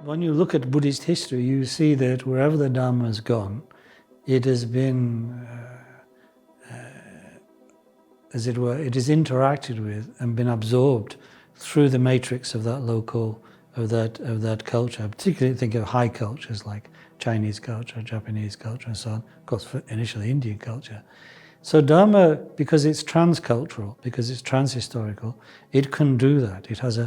When you look at Buddhist history, you see that wherever the Dharma has gone, it has been, as it were, it is interacted with and been absorbed through the matrix of that local, of that culture. Particularly think of high cultures like Chinese culture, Japanese culture, and so on. Of course, initially Indian culture. So Dharma, because it's transcultural, because it's transhistorical, it can do that. It has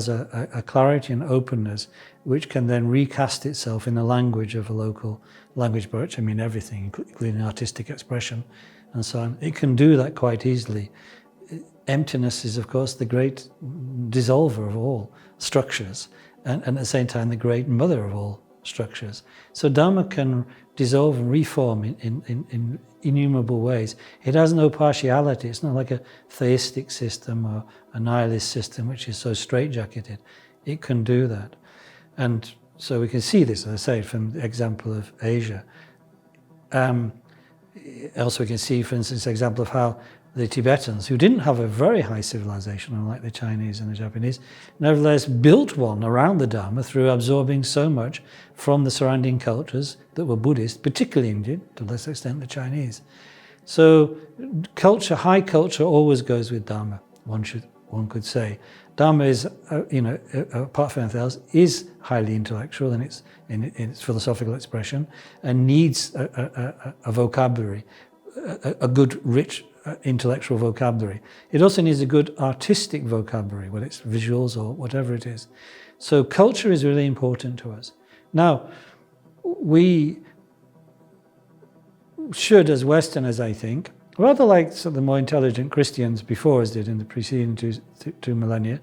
a clarity and openness which can then recast itself in the language of a local language, by which I mean everything, including artistic expression and so on. It can do that quite easily. Emptiness is, of course, the great dissolver of all structures, and at the same time the great mother of all structures. So Dharma can dissolve and reform in innumerable ways. It has no partiality. It's not like a theistic system or a nihilist system which is so straitjacketed. It can do that. And so we can see this, as I say, from the example of Asia. Also we can see, for instance, the example of how the Tibetans, who didn't have a very high civilization, unlike the Chinese and the Japanese, nevertheless built one around the Dharma through absorbing so much from the surrounding cultures that were Buddhist, particularly Indian, to a lesser extent the Chinese. So culture, high culture always goes with Dharma, one could say. Dharma is, apart from anything else, is highly intellectual in its philosophical expression and needs a vocabulary, a good, rich, intellectual vocabulary. It also needs a good artistic vocabulary, whether it's visuals or whatever it is. So culture is really important to us. Now, we should, as Westerners, I think, rather like some of the more intelligent Christians before us did in the preceding two millennia,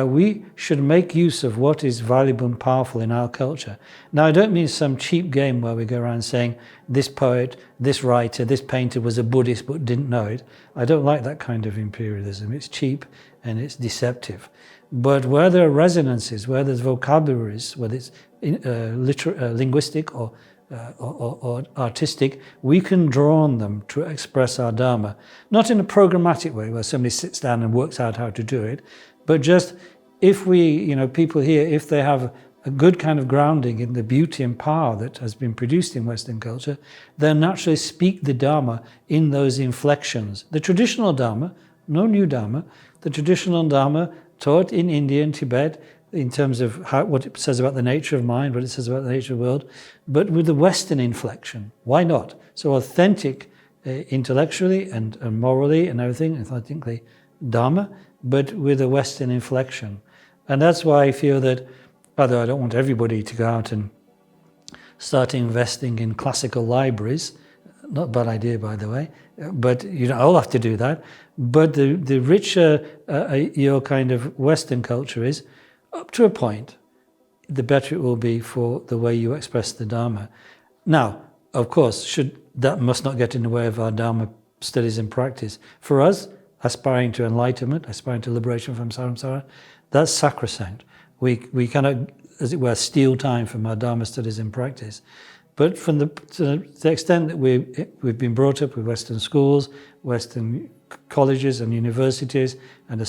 we should make use of what is valuable and powerful in our culture. Now, I don't mean some cheap game where we go around saying this poet, this writer, this painter was a Buddhist but didn't know it. I don't like that kind of imperialism. It's cheap and it's deceptive. But where there are resonances, where there's vocabularies, whether it's linguistic or artistic, we can draw on them to express our Dharma. Not in a programmatic way where somebody sits down and works out how to do it, but just if we, people here, if they have a good kind of grounding in the beauty and power that has been produced in Western culture, they'll naturally speak the Dharma in those inflections. The traditional Dharma, no new Dharma, the traditional Dharma taught in India and Tibet in terms of what it says about the nature of mind, what it says about the nature of the world, but with the Western inflection. Why not? So authentic intellectually and morally and everything, authentically Dharma, but with a Western inflection. And that's why I feel that, although I don't want everybody to go out and start investing in classical libraries, not a bad idea, by the way, but you don't all have to do that. But the richer your kind of Western culture is, up to a point, the better it will be for the way you express the Dharma. Now, of course, that must not get in the way of our Dharma studies and practice. For us, aspiring to enlightenment, aspiring to liberation from samsara, that's sacrosanct. We cannot, as it were, steal time from our Dharma studies and practice. But to the extent that we've been brought up with Western schools, Western colleges and universities, and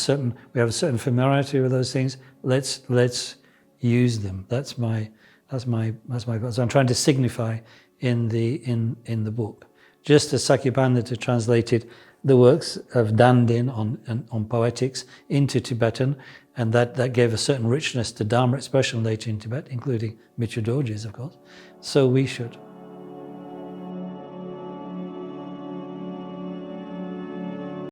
we have a certain familiarity with those things, let's use them. That's my goal. So I'm trying to signify in the book. Just as Sakyapanda translated the works of Dandin on poetics into Tibetan, and that gave a certain richness to Dharma expression later in Tibet, including Micho Dorji's, of course. So we should.